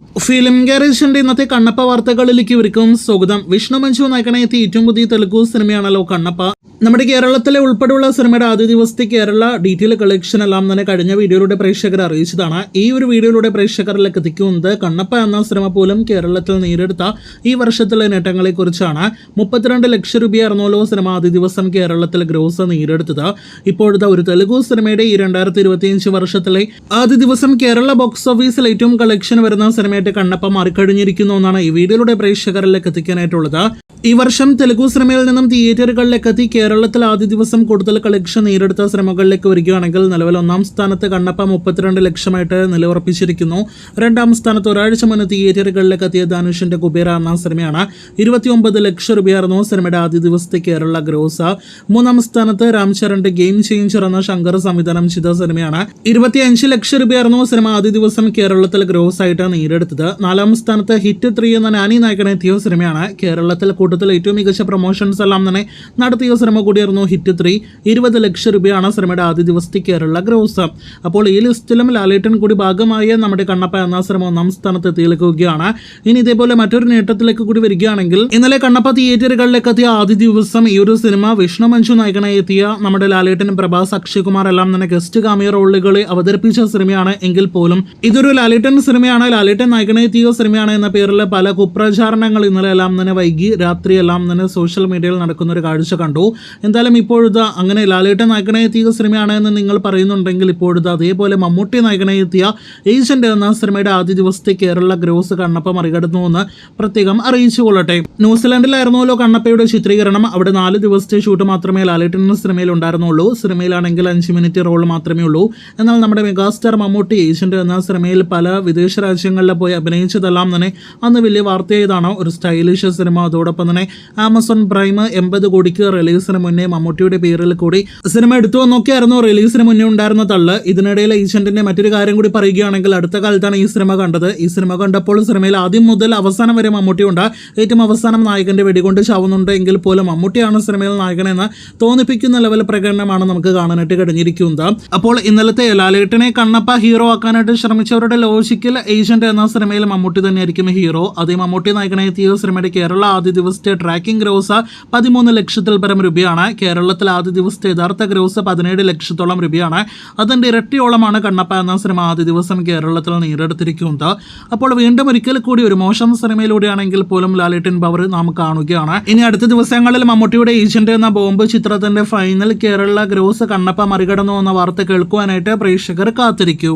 Film ഗാരേജിന്റെ ഇന്നത്തെ കണ്ണപ്പ വാർത്തകളിലേക്ക് ഇവർക്കും സ്വാഗതം. വിഷ്ണു മഞ്ജു നായകനെത്തിയ ഏറ്റവും പുതിയ തെലുഗു സിനിമയാണല്ലോ കണ്ണപ്പ. നമ്മുടെ കേരളത്തിലെ ഉൾപ്പെടെയുള്ള സിനിമയുടെ ആദ്യ ദിവസത്തെ കേരള ഡീറ്റെയിൽ കളക്ഷൻ എല്ലാം തന്നെ കഴിഞ്ഞ വീഡിയോയിലൂടെ പ്രേക്ഷകർ അറിയിച്ചതാണ്. ഈ ഒരു വീഡിയോയിലൂടെ പ്രേക്ഷകരിലേക്ക് എത്തിക്കുന്നത് കണ്ണപ്പ എന്ന സിനിമ പോലും കേരളത്തിൽ നേരിടുത്ത ഈ വർഷത്തിലെ നേട്ടങ്ങളെ കുറിച്ചാണ്. 32 ലക്ഷം രൂപയായിരുന്നല്ലോ സിനിമ ആദ്യ ദിവസം കേരളത്തിൽ ഗ്രോസ് നേടിയെടുത്തത്. ഇപ്പോഴത്തെ ഒരു തെലുഗു സിനിമയുടെ ഈ 2025 വർഷത്തിലെ ആദ്യ ദിവസം കേരള ബോക്സ് ഓഫീസിൽ ഏറ്റവും കളക്ഷൻ വരുന്ന സിനിമയായിട്ട് കണ്ണപ്പ മാറിക്കഴിഞ്ഞിരിക്കുന്നു എന്നാണ് ഈ വീഡിയോയിലൂടെ പ്രേക്ഷകരിലേക്ക് എത്തിക്കാനായിട്ടുള്ളത്. ഈ വർഷം തെലുഗു സിനിമയിൽ നിന്നും തിയേറ്ററുകളിലേക്ക് എത്തി കേരളത്തിൽ ആദ്യ ദിവസം കൂടുതൽ കളക്ഷൻ നേടിയെടുത്ത സിനിമകളിലേക്ക് വരികയാണെങ്കിൽ നിലവിൽ ഒന്നാം സ്ഥാനത്ത് കണ്ണപ്പ 32 ലക്ഷമായിട്ട് നിലയുറപ്പിച്ചിരിക്കുന്നു. രണ്ടാം സ്ഥാനത്ത് ഒരാഴ്ച മുന്നേ തിയേറ്ററുകളിലേക്ക് എത്തിയ ധനുഷിന്റെ കുബേര എന്ന സിനിമയാണ്. 29 ലക്ഷം രൂപയായിരുന്നു സിനിമയുടെ ആദ്യ ദിവസത്തെ കേരള ഗ്രോസ്. മൂന്നാം സ്ഥാനത്ത് രാംചരന്റെ ഗെയിം ചേഞ്ചർ എന്ന ശങ്കർ സംവിധാനം ചെയ്ത സിനിമയാണ്. 25 ലക്ഷം രൂപയായിരുന്നു സിനിമ ആദ്യ ദിവസം കേരളത്തിൽ ഗ്രോസ് ആയിട്ട് നേടിയെടുത്തത്. നാലാം സ്ഥാനത്ത് ഹിറ്റ് 3 എന്ന നാനി നായകനെത്തിയ സിനിമയാണ്. കേരളത്തിൽ കൂട്ടത്തിൽ ഏറ്റവും മികച്ച പ്രൊമോഷൻസ് എല്ലാം തന്നെ നടത്തിയ സിനിമ കൂടിയായിരുന്നു ഹിറ്റ് 3. 20 ലക്ഷം രൂപയാണ് സിനിമയുടെ ആദ്യ ദിവസത്തെ കേരള ഗ്രോസ്. അപ്പോൾ ഈ ലിസ്റ്റിലും ലാലേട്ടൻ കൂടി ഭാഗമായ നമ്മുടെ കണ്ണപ്പ എന്ന സിനിമ ഒന്നാം സ്ഥാനത്ത് എത്തിയിരിക്കുകയാണ്. ഇനി ഇതേപോലെ മറ്റൊരു നേട്ടത്തിലേക്ക് കൂടി വരികയാണെങ്കിൽ ഇന്നലെ കണ്ണപ്പ തിയേറ്ററുകളിലേക്ക് എത്തിയ ആദ്യ ദിവസം ഈ ഒരു സിനിമ വിഷ്ണു മഞ്ജു നായകനായി എത്തിയ നമ്മുടെ ലാലേട്ടൻ, പ്രഭാസ്, അക്ഷയ് കുമാർ എല്ലാം തന്നെ ഗസ്റ്റ് കാമിയോ റോളുകളെ അവതരിപ്പിച്ച സിനിമയാണ്. എങ്കിൽ പോലും ഇതൊരു ലാലേട്ടൻ സിനിമയാണ്, ലാലേട്ടൻ നായകനായി എത്തിയ സിനിമയാണ് എന്ന പേരിൽ പല കുപ്രചാരണങ്ങൾ ഇന്നലെ എല്ലാം തന്നെ വൈകി രാത്രി എല്ലാം തന്നെ സോഷ്യൽ മീഡിയയിൽ നടക്കുന്ന ഒരു കാഴ്ച കണ്ടു. എന്തായാലും ഇപ്പോഴത്തെ അങ്ങനെ ലാലേട്ടൻ നായകനായി എത്തിയ സിനിമയാണ് എന്ന് നിങ്ങൾ പറയുന്നുണ്ടെങ്കിൽ ഇപ്പോഴത്തെ അതേപോലെ മമ്മൂട്ടി നായകനായി എത്തിയ ഏജന്റ് എന്ന സിനിമയുടെ ആദ്യ ദിവസത്തെ കേരള ഗ്രോസ് കണ്ണപ്പ മറികടന്നു എന്ന് പ്രത്യേകം അറിയിച്ചു കൊള്ളട്ടെ. ന്യൂസിലാൻഡിലായിരുന്നല്ലോ കണ്ണപ്പയുടെ ചിത്രീകരണം. അവിടെ 4 ദിവസത്തെ ഷൂട്ട് മാത്രമേ ലാലേട്ടൻ സിനിമയിൽ ഉണ്ടായിരുന്നുള്ളൂ. സിനിമയിലാണെങ്കിൽ 5 മിനിറ്റ് റോൾ മാത്രമേ ഉള്ളൂ. എന്നാൽ നമ്മുടെ മെഗാസ്റ്റാർ മമ്മൂട്ടി ഏജന്റ് എന്ന സിനിമയിൽ പല വിദേശ രാജ്യങ്ങളിൽ പോയി അഭിനയിച്ചതെല്ലാം തന്നെ അന്ന് വലിയ വാർത്തയായതാണ്. ഒരു സ്റ്റൈലിഷ് സിനിമ. അതോടൊപ്പം തന്നെ ആമസോൺ പ്രൈം 80 കോടിക്ക് റിലീസിന് മുന്നേ മമ്മൂട്ടിയുടെ പേരിൽ കൂടി സിനിമ എടുത്തു എന്നൊക്കെയായിരുന്നു റിലീസിന് മുന്നേ ഉണ്ടായിരുന്ന തള്ള്. ഇതിനിടയിൽ ഏജന്റിന്റെ മറ്റൊരു കാര്യം കൂടി പറയുകയാണെങ്കിൽ അടുത്ത കാലത്താണ് ഈ സിനിമ കണ്ടത്. ഈ സിനിമ കണ്ടപ്പോൾ സിനിമയിൽ ആദ്യം മുതൽ അവസാനം വരെ മമ്മൂട്ടിയുണ്ട്. ഏറ്റവും അവസാനം നായകന്റെ വെടികൊണ്ട് ചാവുന്നുണ്ട് എങ്കിൽ പോലും മമ്മൂട്ടിയാണ് സിനിമയിൽ നായകനെന്ന് തോന്നിപ്പിക്കുന്ന ലെവൽ പ്രകടനമാണ് നമുക്ക് കാണാനായിട്ട് കഴിഞ്ഞിരിക്കുന്നത്. അപ്പോൾ ഇന്നലത്തെ ലാലേട്ടനെ കണ്ണപ്പ ഹീറോ ആക്കാനായിട്ട് ശ്രമിച്ചവരുടെ ലോജിക്കിൽ ഏജന്റ് എന്ന സിനിമയിൽ മമ്മൂട്ടി തന്നെയായിരിക്കും ഹീറോ. അതേ മമ്മൂട്ടി നായകനായി എത്തിയ സിനിമയുടെ കേരള ആദ്യ ദിവസത്തെ ട്രാക്കിംഗ് ഗ്രോസ് 13 ലക്ഷത്തിൽ പരം രൂപയാണ്. കേരളത്തിൽ ആദ്യ ദിവസത്തെ യഥാർത്ഥ ഗ്രോസ് 17 ലക്ഷത്തോളം രൂപയാണ്. അതിന്റെ ഇരട്ടിയോളമാണ് കണ്ണപ്പ എന്ന സിനിമ ആദ്യ ദിവസം കേരളത്തിൽ നേടിയെടുത്തിരിക്കുന്നത്. അപ്പോൾ വീണ്ടും ഒരിക്കൽ കൂടി ഒരു മോശം സിനിമയിലൂടെയാണെങ്കിൽ പോലും ലാലേട്ടൻ പവർ നാം കാണുകയാണ്. ഇനി അടുത്ത ദിവസങ്ങളിൽ മമ്മൂട്ടിയുടെ ഏജന്റ് എന്ന ബോംബ് ചിത്രത്തിന്റെ ഫൈനൽ കേരള ഗ്രോസ് കണ്ണപ്പ മറികടന്നു എന്ന വാർത്ത കേൾക്കുവാനായിട്ട് പ്രേക്ഷകർ കാത്തിരിക്കൂ.